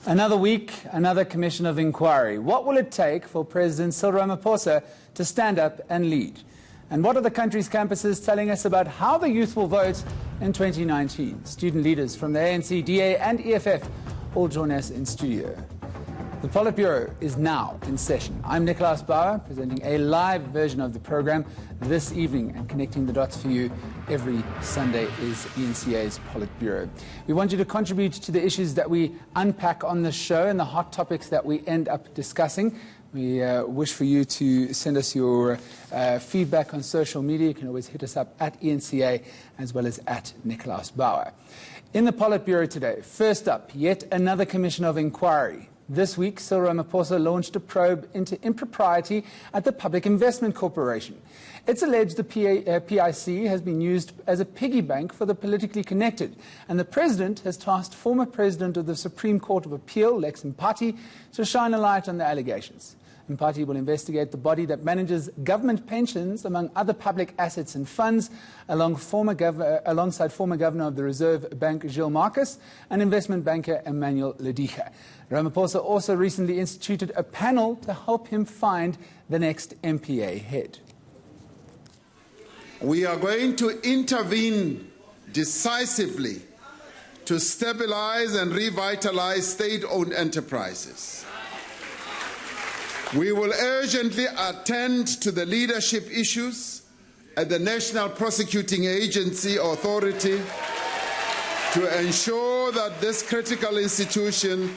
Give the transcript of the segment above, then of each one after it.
Another week, another commission of inquiry. What will it take for President Cyril Ramaphosa to stand up and lead? And what are the country's campuses telling us about how the youth will vote in 2019? Student leaders from the ANC, DA and EFF all join us in studio. The Politbureau is now in session. I'm Nickolaus Bauer, presenting a live version of the program this evening, and connecting the dots for you every Sunday is ENCA's Politbureau. We want you to contribute to the issues that we unpack on the show and the hot topics that we end up discussing. We wish for you to send us your feedback on social media. You can always hit us up at ENCA as well as at Nickolaus Bauer. In the Politbureau today, first up, yet another commission of inquiry. This week, Cyril Ramaphosa launched a probe into impropriety at the Public Investment Corporation. It's alleged the PIC has been used as a piggy bank for the politically connected, and the President has tasked former President of the Supreme Court of Appeal, Lex Mpati, to shine a light on the allegations. Mpati will investigate the body that manages government pensions, among other public assets and funds, alongside former Governor of the Reserve Bank, Gilles Marcus, and investment banker Emmanuel Lediga. Ramaphosa also recently instituted a panel to help him find the next MPA head. We are going to intervene decisively to stabilize and revitalize state-owned enterprises. We will urgently attend to the leadership issues at the National Prosecuting Agency Authority to ensure that this critical institution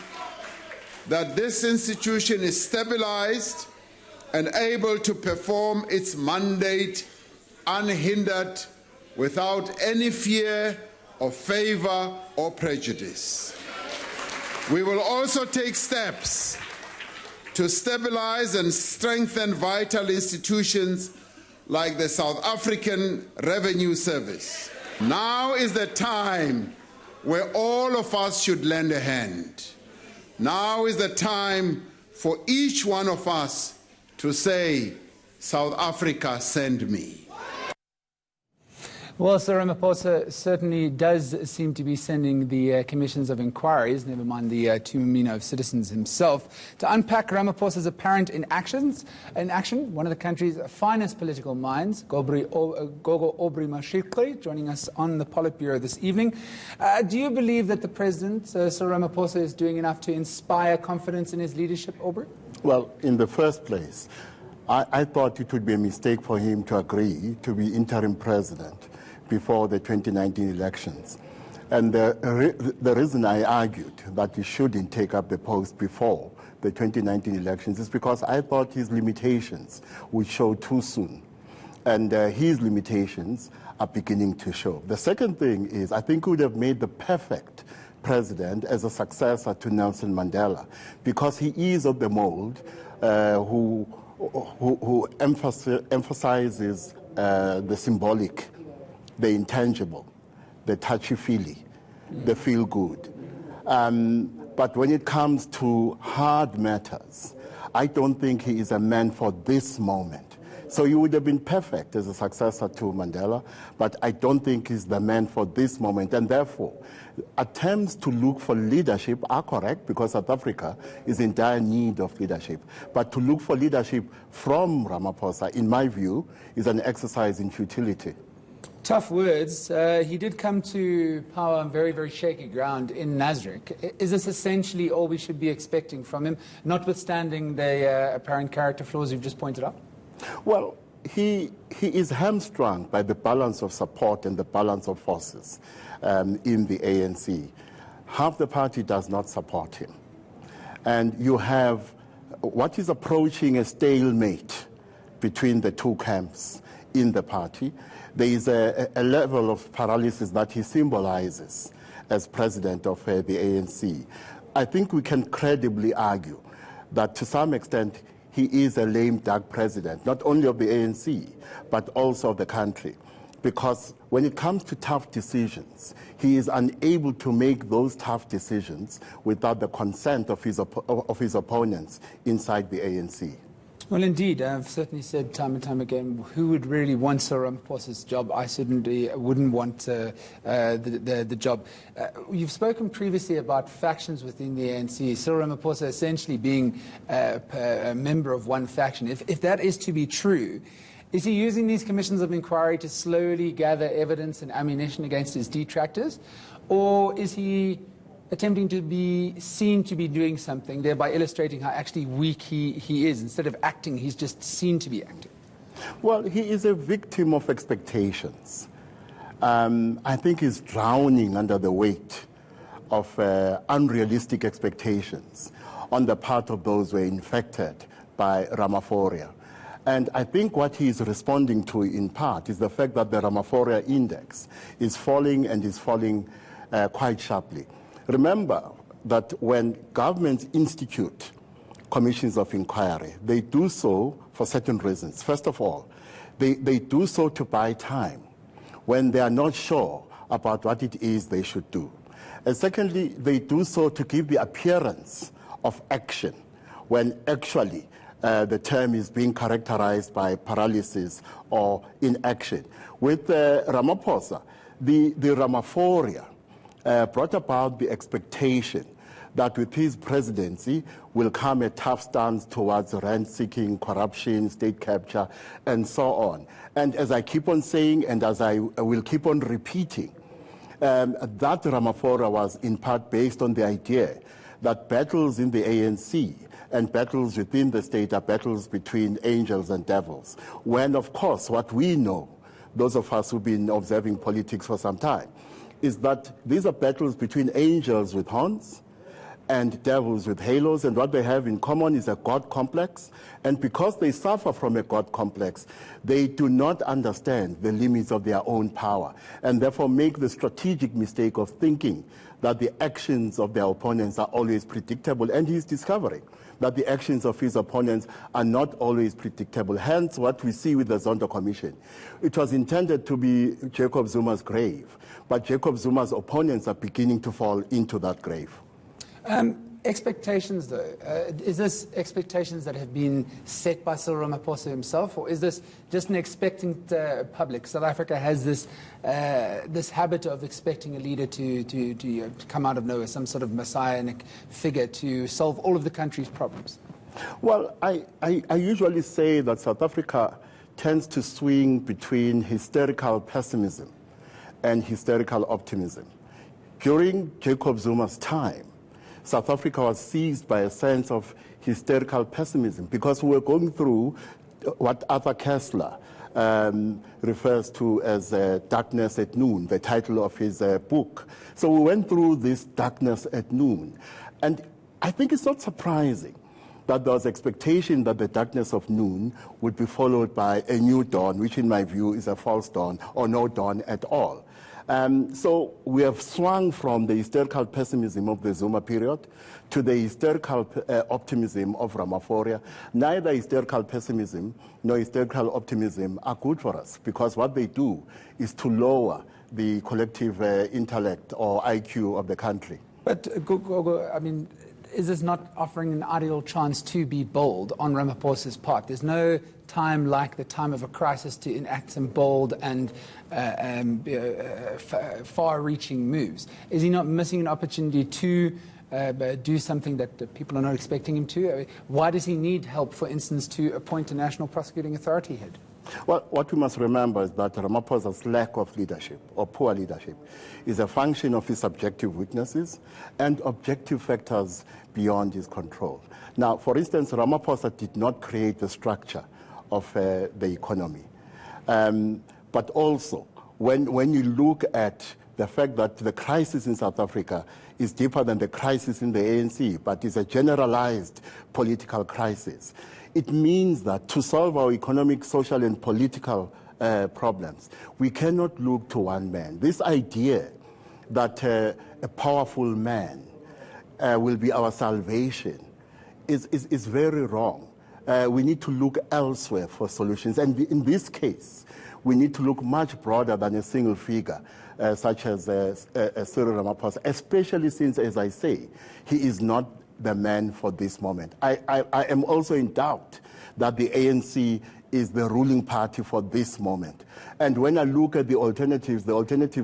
is stabilized and able to perform its mandate unhindered, without any fear of favor or prejudice. We will also take steps to stabilize and strengthen vital institutions like the South African Revenue Service. Now is the time where all of us should lend a hand. Now is the time for each one of us to say, South Africa, send me. Well, Sir Ramaphosa certainly does seem to be sending the commissions of inquiries, never mind the Tumamina of citizens himself, to unpack Ramaphosa's apparent inaction. One of the country's finest political minds, Gogo Aubrey Matshiqi, joining us on the Politbureau this evening. Do you believe that the President, Sir Ramaphosa, is doing enough to inspire confidence in his leadership, Aubrey? Well, in the first place, I thought it would be a mistake for him to agree to be interim president before the 2019 elections. And the reason I argued that he shouldn't take up the post before the 2019 elections is because I thought his limitations would show too soon. And his limitations are beginning to show. The second thing is, I think he would have made the perfect president as a successor to Nelson Mandela, because he is of the mold who emphasizes the symbolic, the intangible, the touchy-feely, the feel-good. But when it comes to hard matters, I don't think he is a man for this moment. So he would have been perfect as a successor to Mandela, but I don't think he's the man for this moment. And therefore, attempts to look for leadership are correct, because South Africa is in dire need of leadership. But to look for leadership from Ramaphosa, in my view, is an exercise in futility. Tough words. He did come to power on very, very shaky ground in Nasrec. Is this essentially all we should be expecting from him, notwithstanding the apparent character flaws you've just pointed out? Well, he is hamstrung by the balance of support and the balance of forces in the ANC. Half the party does not support him. And you have what is approaching a stalemate between the two camps in the party. There is a level of paralysis that he symbolizes as president of the ANC. I think we can credibly argue that to some extent he is a lame duck president, not only of the ANC, but also of the country. Because when it comes to tough decisions, he is unable to make those tough decisions without the consent of his opponents inside the ANC. Well, indeed, I've certainly said time and time again, who would really want Cyril Ramaphosa's job? I certainly wouldn't want the job. You've spoken previously about factions within the ANC, Cyril Ramaphosa essentially being a member of one faction. If that is to be true, is he using these commissions of inquiry to slowly gather evidence and ammunition against his detractors? Or is he attempting to be seen to be doing something, thereby illustrating how actually weak he is? Instead of acting, he's just seen to be acting. Well, he is a victim of expectations. I think he's drowning under the weight of unrealistic expectations on the part of those who are infected by Ramaphosa. And I think what he is responding to in part is the fact that the Ramaphosa index is falling and is falling quite sharply. Remember that when governments institute commissions of inquiry, they do so for certain reasons. First of all, they do so to buy time when they are not sure about what it is they should do. And secondly, they do so to give the appearance of action when actually the term is being characterized by paralysis or inaction. With Ramaphosa, the Ramaphosa brought about the expectation that with his presidency will come a tough stance towards rent-seeking, corruption, state capture, and so on. And as I keep on saying, and as I will keep on repeating, that Ramaphosa was in part based on the idea that battles in the ANC and battles within the state are battles between angels and devils. When, of course, what we know, those of us who've been observing politics for some time, is that these are battles between angels with horns and devils with halos, and what they have in common is a God complex. And because they suffer from a God complex, they do not understand the limits of their own power, and therefore make the strategic mistake of thinking that the actions of their opponents are always predictable. And he's discovering that the actions of his opponents are not always predictable. Hence, what we see with the Zondo Commission. It was intended to be Jacob Zuma's grave, but Jacob Zuma's opponents are beginning to fall into that grave. Expectations, though, is this expectations that have been set by Cyril Ramaphosa himself, or is this just an expectant public? South Africa has this this habit of expecting a leader to come out of nowhere, some sort of messianic figure to solve all of the country's problems. Well, I usually say that South Africa tends to swing between hysterical pessimism and hysterical optimism. During Jacob Zuma's time, South Africa was seized by a sense of hysterical pessimism because we were going through what Arthur Koestler refers to as darkness at noon, the title of his book. So we went through this darkness at noon. And I think it's not surprising that there was expectation that the darkness of noon would be followed by a new dawn, which in my view is a false dawn or no dawn at all. So we have swung from the hysterical pessimism of the Zuma period to the hysterical optimism of Ramaphosa. Neither hysterical pessimism nor hysterical optimism are good for us, because what they do is to lower the collective intellect or IQ of the country. But, Gogo, I mean, is this not offering an ideal chance to be bold on Ramaphosa's part? There's no time like the time of a crisis to enact some bold and far-reaching moves. Is he not missing an opportunity to do something that people are not expecting him to? Why does he need help, for instance, to appoint a national prosecuting authority head? Well, what we must remember is that Ramaphosa's lack of leadership, or poor leadership, is a function of his subjective weaknesses and objective factors beyond his control. Now, for instance, Ramaphosa did not create the structure of the economy. But also, when you look at the fact that the crisis in South Africa is deeper than the crisis in the ANC, but is a generalized political crisis, it means that to solve our economic, social, and political problems, we cannot look to one man. This idea that a powerful man will be our salvation is very wrong. We need to look elsewhere for solutions. And in this case, we need to look much broader than a single figure, such as Cyril Ramaphosa, especially since, as I say, he is not the man for this moment. I am also in doubt that the ANC is the ruling party for this moment. And when I look at the alternatives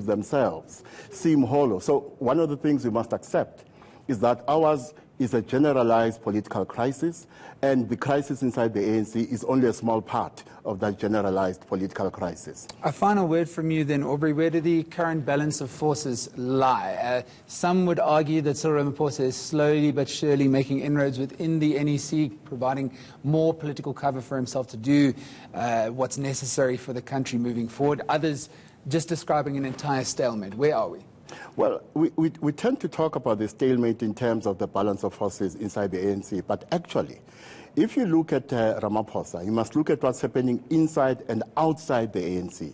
themselves seem hollow. So one of the things we must accept is that ours is a generalized political crisis, and the crisis inside the ANC is only a small part of that generalized political crisis. A final word from you then, Aubrey. Where do the current balance of forces lie? Some would argue that Cyril Ramaphosa is slowly but surely making inroads within the NEC, providing more political cover for himself to do what's necessary for the country moving forward. Others just describing an entire stalemate. Where are we? Well, we tend to talk about the stalemate in terms of the balance of forces inside the ANC, but actually, if you look at Ramaphosa, you must look at what's happening inside and outside the ANC.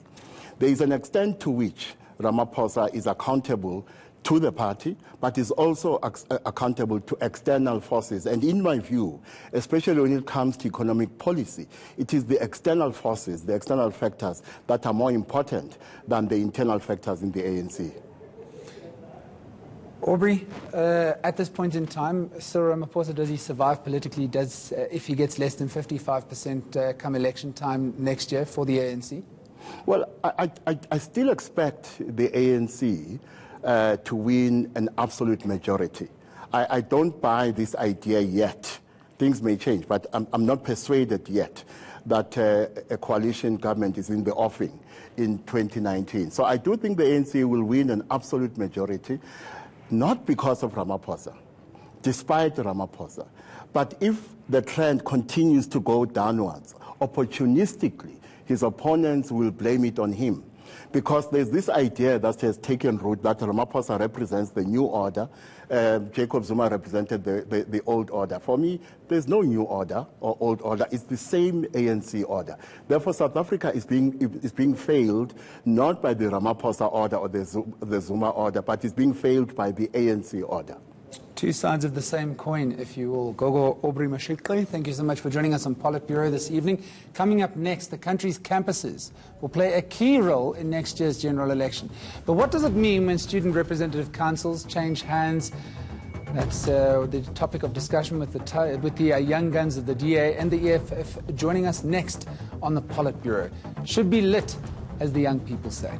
There is an extent to which Ramaphosa is accountable to the party, but is also accountable to external forces. And in my view, especially when it comes to economic policy, it is the external forces, the external factors, that are more important than the internal factors in the ANC. Aubrey, at this point in time, Cyril Ramaphosa, does he survive politically? If he gets less than 55% come election time next year for the ANC? Well, I still expect the ANC to win an absolute majority. I don't buy this idea yet. Things may change, but I'm not persuaded yet that a coalition government is in the offing in 2019. So I do think the ANC will win an absolute majority. Not because of Ramaphosa, despite Ramaphosa, but if the trend continues to go downwards, opportunistically, his opponents will blame it on him. Because there's this idea that has taken root that Ramaphosa represents the new order, Jacob Zuma represented the old order. For me, there's no new order or old order. It's the same ANC order. Therefore, South Africa is being failed not by the Ramaphosa order or the Zuma order, but it's being failed by the ANC order. Two sides of the same coin, if you will. Gogo Aubrey Matshiqi, thank you so much for joining us on Politbureau this evening. Coming up next, the country's campuses will play a key role in next year's general election. But what does it mean when student representative councils change hands? That's the topic of discussion with the young guns of the DA and the EFF joining us next on the Politbureau. Should be lit, as the young people say.